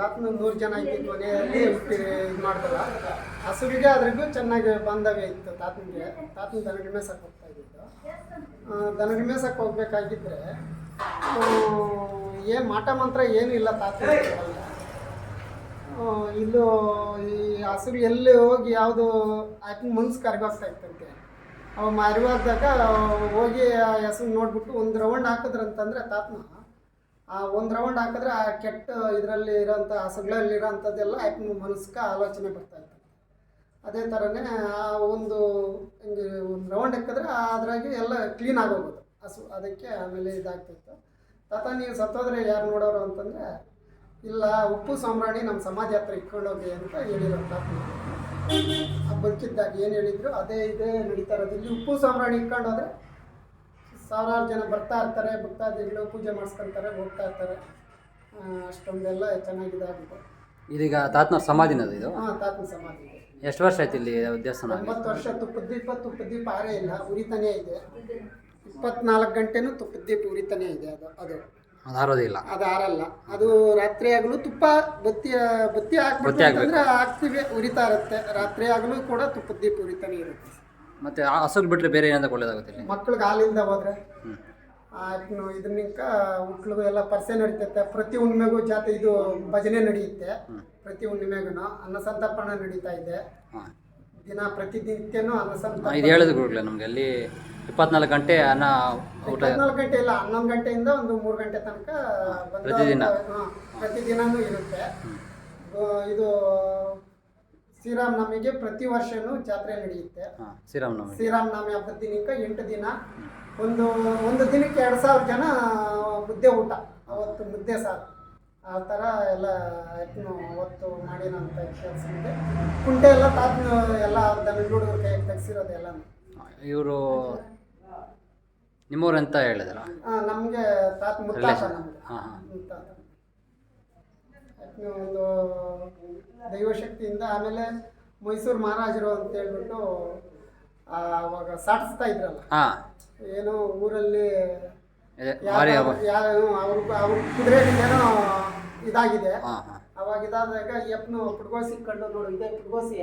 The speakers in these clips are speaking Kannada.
ತಾತನ 100 ಜನ ಇದ್ದಿದ್ದು ಮನೆಯಲ್ಲಿ ಹುಟ್ಟಿ ಇದು ಮಾಡ್ದಲ್ಲ ಹಸುವಿಗೆ ಅದ್ರಿಗೂ ಚೆನ್ನಾಗಿ ಬಾಂಧವ್ಯ ಇತ್ತು ತಾತನಿಗೆ. ತಾತನ ದನಗಳ ಮೇಸಕ್ಕೆ ಹೋಗ್ತಾ ಇದ್ದಿದ್ದು. ದನಗಳ ಮೇಸಕ್ಕೆ ಹೋಗ್ಬೇಕಾಗಿದ್ದರೆ ಏನು ಮಾಟ ಮಂತ್ರ ಏನೂ ಇಲ್ಲ ತಾತನ. ಇಲ್ಲೂ ಈ ಹಸುರು ಎಲ್ಲಿ ಹೋಗಿ ಯಾವುದು ಆಕಿನ ಮನ್ಸು ಕರಗೋಗ್ತಾ ಇತ್ತಂತೆ. ಅವ ಮರಿವಾದಾಗ ಹೋಗಿ ಆ ಹೆಸರು ನೋಡ್ಬಿಟ್ಟು ಒಂದು ರೌಂಡ್ ಹಾಕಿದ್ರಂತಂದರೆ ತಾತನ ಒಂದು ರೌಂಡ್ ಹಾಕಿದ್ರೆ ಆ ಕೆಟ್ಟ ಇದರಲ್ಲಿ ಇರೋಂಥ ಹಸುಗಳಲ್ಲಿ ಇರೋಂಥದ್ದೆಲ್ಲ ಆಕಿನ ಮನಸ್ಸಿಗೆ ಆಲೋಚನೆ ಬರ್ತಾಯಿತ್ತು. ಅದೇ ಥರನೇ ಆ ಒಂದು ಹಿಂಗೆ ಒಂದು ರೌಂಡ್ ಹಾಕಿದ್ರೆ ಅದ್ರಾಗೆ ಎಲ್ಲ ಕ್ಲೀನ್ ಆಗೋಗೋದು ಹಸು. ಅದಕ್ಕೆ ಆಮೇಲೆ ಇದಾಗ್ತಿತ್ತು. ತಾತ ನೀವು ಸತ್ತೋದ್ರೆ ಯಾರು ನೋಡೋರು ಅಂತಂದರೆ, ಇಲ್ಲ ಉಪ್ಪು ಸಾಂಬ್ರಾಣಿ ನಮ್ಮ ಸಮಾಧಿ ಹತ್ರ ಇಟ್ಕೊಂಡೋಗಿ ಅಂತ ಹೇಳಿರೋ ತಾತನ. ಬದುಕಿದ್ದಾಗ ಏನು ಹೇಳಿದ್ರು ಅದೇ ಇದೇ ನಡೀತಾ ಇರೋದು. ಇಲ್ಲಿ ಉಪ್ಪು ಸಾಂಬ್ರಾಣಿ ಇಟ್ಕೊಂಡೋದ್ರೆ ಸಾವಿರಾರು ಜನ ಬರ್ತಾ ಇರ್ತಾರೆ, ಭಕ್ತಾದಿಗಳು ಪೂಜೆ ಮಾಡಿಸ್ಕೊತಾರೆ, ಹೋಗ್ತಾ ಇರ್ತಾರೆ. ಅಷ್ಟೊಂದೆಲ್ಲ ಚೆನ್ನಾಗಿದಾಗಿದೆ. ಇದೀಗ ತಾತನ ಸಮಾಧಿನದು ಇದು? ಹಾಂ, ತಾತನ ಸಮಾಧಿ. ಎಷ್ಟು ವರ್ಷ ಆಯ್ತು ಇಲ್ಲಿ ದೇವಸ್ಥಾನ? 90 ವರ್ಷ. ತುಪ್ಪದ ದೀಪ ಆರೇ ಇಲ್ಲ, ಉರಿತಾನೇ ಇದೆ. 24 ಗಂಟೆನೂ ತುಪ್ಪದ ದೀಪ ಉರಿತಾನೇ ಇದೆ. ಅದು ಆರೋದಿಲ್ಲ, ಅದು ಆರಲ್ಲ. ಅದು ರಾತ್ರಿ ಆಗಲೂ ತುಪ್ಪ ಬತ್ತಿ ಹಾಕ್ಬಿಟ್ರೆ ಹಾಕ್ತೀವಿ, ಉರಿತಾ ಇರುತ್ತೆ. ರಾತ್ರಿ ಆಗಲೂ ಕೂಡ ತುಪ್ಪದ ದೀಪ ಉರಿತಾನೆ ಇರುತ್ತೆ. ಮತ್ತೆ ಹಸುರು ಬಿಟ್ಟರೆ ಬೇರೆ ಏನಾದ್ರು ಒಳ್ಳೇದಾಗುತ್ತೆ ಇಲ್ಲಿ? ಮಕ್ಳಿಗೆ ಹಾಲಿಂದ ಹೋದ್ರೆ ಇದನ್ನಿಂಕ ಹುಟ್ಲಿಗೂ ಎಲ್ಲ ಪರಿಸೆ ನಡೀತೈತೆ. ಪ್ರತಿ ಹುಣ್ಣಿಮೆಗೂ ಜಾತಿ ಇದು ಭಜನೆ ನಡೆಯುತ್ತೆ. ಪ್ರತಿ ಹುಣ್ಣಿಮೆಗೂ ಅನ್ನ ಸಂತರ್ಪಣೆ ನಡೀತಾ ಇದೆ. ಪ್ರತಿನಿತ್ಯನೂ ಅನ್ನ ಸಂತರ್ಪಣೆ. ಇದು ಹೇಳಿದ್ರು ಗುರುಗಳೇ ನಮಗೆ ಅಲ್ಲಿ 24 ಗಂಟೆ ಅನ್ನ ಊಟ? 24 ಗಂಟೆ ಇಲ್ಲ, 11 ಗಂಟೆಯಿಂದ ಒಂದು 3 ಗಂಟೆ ತನಕ ಪ್ರತಿದಿನನೂ ಇರುತ್ತೆ. ಇದು ಶ್ರೀರಾಮನವಮಿಗೆ ಪ್ರತಿ ವರ್ಷನೂ ಜಾತ್ರೆ ನಡೆಯುತ್ತೆ. ಶ್ರೀರಾಮನವಮಿ ಹಬ್ಬದ ದಿನಕ್ಕೆ 8 ದಿನ. ಒಂದು ದಿನಕ್ಕೆ 2000 ಜನ ಮುದ್ದೆ ಊಟ. ಅವತ್ತು ಮುದ್ದೆ ಸಾರು ಆ ಥರ ಎಲ್ಲ ಅವತ್ತು ಮಾಡಿರೋಂಥ ಕೆಲಸ ಇದೆ. ಕುಂಟೆ ಎಲ್ಲ ತಾತನ ಎಲ್ಲ ದನಗಳು ಕೈಗೆ ತೆಗ್ಸಿರೋದು ಎಲ್ಲ. ಇವರು ನಿಮ್ಮವ್ರು ಅಂತ ಹೇಳಿದ್ರ? ನಮಗೆ ತಾತ ಮುತ್ತಾತ. ಮುತ್ತಾತ ಒಂದು ದೈವಶಕ್ತಿಯಿಂದ. ಆಮೇಲೆ ಮೈಸೂರು ಮಹಾರಾಜರು ಅಂತ ಹೇಳ್ಬಿಟ್ಟು ಅವಾಗ ಸಾಟಿಸ್ತಾ ಇದ್ರಲ್ಲ, ಏನೋ ಊರಲ್ಲಿ ಅವ್ರ ಕುದುರೆಗಳೇನೋ ಇದಾಗಿದೆ. ಅವಾಗ ಇದಾದಾಗ ಯಪ್ನು ಪುಡ್ಗೋಸಿ ಇಟ್ಕೊಂಡು ನೋಡು, ಇದೇ ಪುಡ್ಗೋಸಿ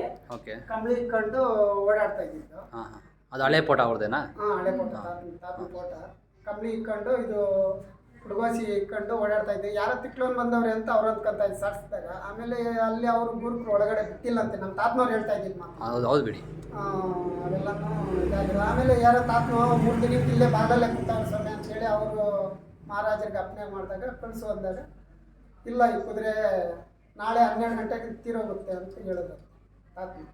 ಕಂಬಳಿ ಇಟ್ಕೊಂಡು ಓಡಾಡ್ತಾ ಇದ್ದಿದ್ದು. ಅದು ಹಳೆ ಫೋಟೋ ಅವ್ರದ್ದೇನಾ? ಹಳೆ ಫೋಟೋ, ತಾತನ ಫೋಟೋ. ಕಂಬಳಿ ಇಟ್ಕೊಂಡು ಇದು ಪುಡ್ಗೋಸಿ ಇಟ್ಕೊಂಡು ಓಡಾಡ್ತಾ ಇದ್ದೆ. ಯಾರೋ ತಿಕ್ಲೋನ್ ಬಂದವ್ರೆ ಅಂತ ಅವ್ರು ಅಂದ್ಕೊಂತ ಇದ್ದು ಸಾಡಿಸಿದಾಗ. ಆಮೇಲೆ ಅಲ್ಲಿ ಅವರು ಗುರುಗಳು ಒಳಗಡೆ ಬಿಟ್ಟಿಲ್ಲಂತೆ. ನಮ್ಮ ತಾತನವ್ರು ಹೇಳ್ತಾ ಇದ್ದಿದ್ದು ಮಾತು. ಹೌದು ಬಿಡಿ. ಅದೆಲ್ಲನೂ ಇದಾಗಿದೆ. ಆಮೇಲೆ ಯಾರೋ ತಾತನವ 3 ದಿನಕ್ಕೆ ಇಲ್ಲೇ ಬಾಗಲೇ ಕೂತವ್ರು ಸ್ವಾಮಿ ಅಂತ ಹೇಳಿ ಅವರು ಮಹಾರಾಜರಿಗೆ ಅಪ್ಪಣೆ ಮಾಡಿದಾಗ ಕಳಿಸು ಅಂದಾಗ, ಇಲ್ಲ ಈ ಕುದುರೆ ನಾಳೆ 12 ಗಂಟೆಗೆ ತೀರೋಗುತ್ತೆ ಅಂತ ಹೇಳಿದ್ರು ತಾತನ.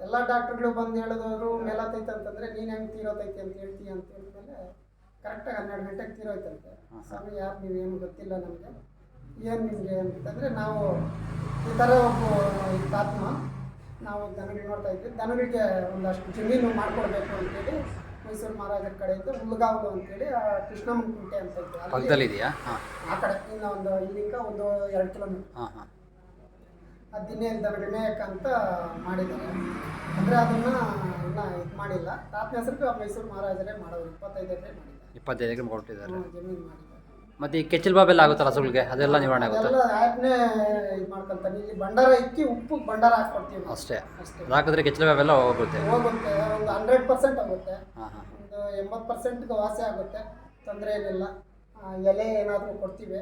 ಎಲ್ಲ ಡಾಕ್ಟ್ರುಗಳು ಬಂದು ಹೇಳಿದವರು ಮೇಲತ್ತೈತೆ ಅಂತಂದರೆ ನೀನು ಹೆಂಗೆ ತೀರೋತೈತೆ ಅಂತ ಹೇಳ್ತೀಯ ಅಂತ ಹೇಳಿದ್ಮೇಲೆ ಕರೆಕ್ಟಾಗಿ 12 ಗಂಟೆಗೆ ತೀರೋಯ್ತಂತೆ. ಸ್ವಾಮಿ ಯಾರು ನೀವೇನು ಗೊತ್ತಿಲ್ಲ ನಮಗೆ, ಏನು ನಿಮಗೆ ಅಂತಂದರೆ ನಾವು ಈ ಥರ ಒಬ್ಬ ತಾತನ ನಾವು ದನಗಳು ನೋಡ್ತಾ ಇದ್ವಿ. ದನಗಳಿಗೆ ಒಂದಷ್ಟು ಜಮೀನು ಮಾಡಿಕೊಡ್ಬೇಕು ಅಂತೇಳಿ ಮೈಸೂರು ಮಹಾರಾಜರ ಕಡೆಯಿಂದ ಹುಲ್ಗಾವಲು ಅಂತೇಳಿ ಕೃಷ್ಣಮ್ಮನ ಕುಂಟೆ ಅಂತ ಇತ್ತು. ಆ ಕಡೆ ಇನ್ನು ಇಲ್ಲಿಂದ ಒಂದು 2 ಕಿಲೋಮೀಟರ್. ದಿನೇ ದನಗಳ ಮೇಯಕ್ಕಂತ ಮಾಡಿದ್ದಾರೆ. ಅಂದರೆ ಅದನ್ನು ಇನ್ನೂ ಇದು ಮಾಡಿಲ್ಲ. ತಾತನ ಹೆಸರಿಗೆ ಮೈಸೂರು ಮಹಾರಾಜರೇ ಮಾಡೋರು. 25 ಎಕರೆ ಮಾಡಿದ್ದಾರೆ. 25 ಎಕರೆ ಕೊಟ್ಟಿದ್ದಾರೆ. ಜಮೀನು ಮಾಡಿದ್ದಾರೆ. ಮತ್ತು ಈ ಕೆಚ್ಚಲು ಬಾಬೆಲ್ಲ ಆಗುತ್ತಲ್ಲ ಹಸುಗಳಿಗೆ, ಅದೆಲ್ಲ ನಿವಾರಣೆ ಆಗುತ್ತೆ? ಎಲ್ಲ ಆ್ಯಪ್ನೇ ಇದು ಮಾಡ್ಕೊಳ್ತಾನೆ. ಇಲ್ಲಿ ಭಂಡಾರ ಇಕ್ಕಿ ಉಪ್ಪು ಭಂಡಾರ ಹಾಕ್ಕೊಡ್ತೀವಿ ಅಷ್ಟೇ. ಹಾಕಿದ್ರೆ ಕೆಚ್ಚಲು ಬಾಬೆಲ್ಲ ಹೋಗುತ್ತೆ. ಒಂದು 100% ಆಗುತ್ತೆ. ಒಂದು 80% ವಾಸಿ ಆಗುತ್ತೆ. ತೊಂದರೆ ಏನಿಲ್ಲ. ಎಲೆ ಏನಾದರೂ ಕೊಡ್ತೀವಿ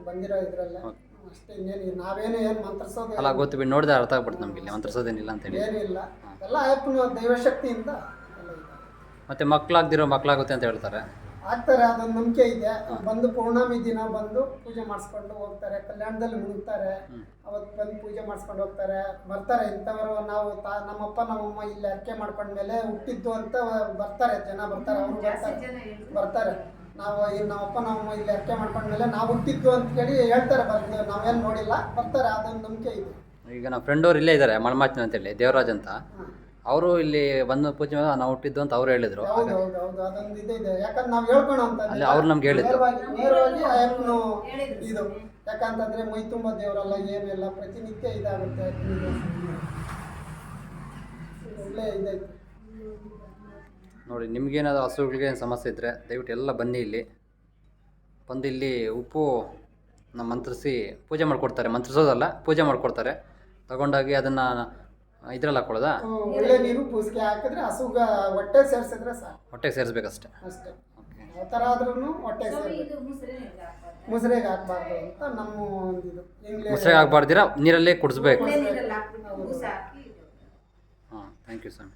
ಬಂದಿರೋ ಇದರಲ್ಲೇ ಅಷ್ಟೇ. ಇನ್ನೇನು ನಾವೇನು ಏನು ಮಂತ್ರಿಸೋದು ಅಲ್ಲ, ಗೊತ್ತು ಬಿಡಿ, ನೋಡಿದ್ರೆ ಅರ್ಥ ಆಗ್ಬಿಡುತ್ತೆ ನಮಗೆ. ಇಲ್ಲಿ ಮಂತ್ರಿಸೋದೇನಿಲ್ಲ ಅಂತೇಳಿ ಏನಿಲ್ಲ. ಎಲ್ಲ ಆ್ಯಪ್ನ ದೈವಶಕ್ತಿಯಿಂದ ಎಲ್ಲ ಇದೆ. ಮತ್ತು ಮಕ್ಕಳಾಗುತ್ತೆ ಅಂತ ಹೇಳ್ತಾರೆ. ಆಗ್ತಾರೆ, ಅದೊಂದು ನಂಬಿಕೆ ಇದೆ. ಬಂದು ಪೌರ್ಣಮಿ ದಿನ ಬಂದು ಪೂಜೆ ಮಾಡಿಸ್ಕೊಂಡು ಹೋಗ್ತಾರೆ. ಕಲ್ಯಾಣದಲ್ಲಿ ಮುಳುಗ್ತಾರೆ. ಅವತ್ತು ಬಂದು ಪೂಜೆ ಮಾಡಿಸ್ಕೊಂಡು ಹೋಗ್ತಾರೆ. ಬರ್ತಾರೆ ಇಂಥವರು. ನಾವು ನಮ್ಮಪ್ಪ ನಮ್ಮಮ್ಮ ಇಲ್ಲಿ ಅರ್ಕೆ ಮಾಡ್ಕೊಂಡ್ಮೇಲೆ ಹುಟ್ಟಿದ್ದು ಅಂತ ಬರ್ತಾರೆ ಜನ. ಬರ್ತಾರೆ, ಅವರು ಬರ್ತಾರೆ. ನಾವು ನಮ್ಮಪ್ಪ ನಮ್ಮಮ್ಮ ಇಲ್ಲಿ ಅರ್ಕೆ ಮಾಡ್ಕೊಂಡ್ಮೇಲೆ ನಾವು ಹುಟ್ಟಿದ್ದು ಅಂತ ಹೇಳಿ ಹೇಳ್ತಾರೆ. ಬರ್ತೀವಿ, ನಾವೇನು ನೋಡಿಲ್ಲ, ಬರ್ತಾರೆ. ಅದೊಂದು ನಂಬಿಕೆ ಇದೆ. ಈಗ ನಮ್ಮ ಫ್ರೆಂಡ್ ಅವ್ರು ಇಲ್ಲೇ ಇದ್ದಾರೆ, ಮಳಮಾಚಿನ ಅಂತೇಳಿ, ದೇವರಾಜ್ ಅಂತ. ಅವರು ಇಲ್ಲಿ ಬಂದು ಪೂಜೆ ಮೇಲೆ ನಾವು ಹುಟ್ಟಿದ್ದು ಅಂತ ಅವ್ರು ಹೇಳಿದ್ರು. ಹೌದು, ಅದೊಂದು ಇದೆ. ಯಾಕಂದ್ರೆ ನಾವು ಹೇಳ್ಕೊಳೋ ಅಂತ ಅವ್ರು ನಮ್ಗೆ ಹೇಳಿದ್ರು ನೇರವಾಗಿ ಆಯಪ್ಪನು ಇದು. ಯಾಕಂತಂದ್ರೆ ಮೈ ತುಂಬ ದೇವರಲ್ಲ, ಏನಿಲ್ಲ, ಪ್ರತಿನಿತ್ಯ ಇದಾಗುತ್ತೆ. ಒಳ್ಳೆ ಇದೈತೆ ನೋಡಿ. ನಿಮ್ಗೇನಾದ್ರು ಹಸುಗಳಿಗೆ ಏನು ಸಮಸ್ಯೆ ಇದ್ದರೆ ದಯವಿಟ್ಟು ಎಲ್ಲ ಬನ್ನಿ. ಇಲ್ಲಿ ಬಂದು ಇಲ್ಲಿ ಉಪ್ಪು ನಮ್ಮ ಮಂತ್ರಿಸಿ ಪೂಜೆ ಮಾಡಿಕೊಡ್ತಾರೆ, ಮಂತ್ರಿಸೋದಲ್ಲ ಪೂಜೆ ಮಾಡಿಕೊಡ್ತಾರೆ. ತಗೊಂಡೋಗಿ ಅದನ್ನು ಇದ್ರಲ್ಲಿ ಹಾಕೊಳ್ಳೋದಾ? ಒಳ್ಳೆ ನೀರು ಪೂಸಿಗೆ ಹಾಕಿದ್ರೆ ಹಸುಗ ಹೊಟ್ಟೆ ಸೇರಿಸಿದ್ರೆ ಸಾಕು, ಹೊಟ್ಟೆಗೆ ಸೇರಿಸ್ಬೇಕಷ್ಟೆ. ಅಷ್ಟೇ. ಓಕೆ. ಯಾವ ಥರ ಆದ್ರೂ ಹೊಟ್ಟೆ ಸೇರಿಸಿ ಮುಸ್ರೆಗೆ ಹಾಕ್ಬಾರ್ದು ಅಂತ ನಮ್ಮ ಒಂದು ಇದು ಇಂಗ್ಲಿಷ್. ಮುಸ್ರೆಗೆ ಹಾಕ್ಬಾರ್ದಿರ ನೀರಲ್ಲೇ ಕುಡಿಸ್ಬೇಕು. ನೀರಲ್ಲಿ ಹಾಕ್ಬಿಟ್ಟು ಬೂಸ ಹಾಕಿ ಹಾಂ, ಥ್ಯಾಂಕ್ ಯು ಸ್ವಾಮಿ.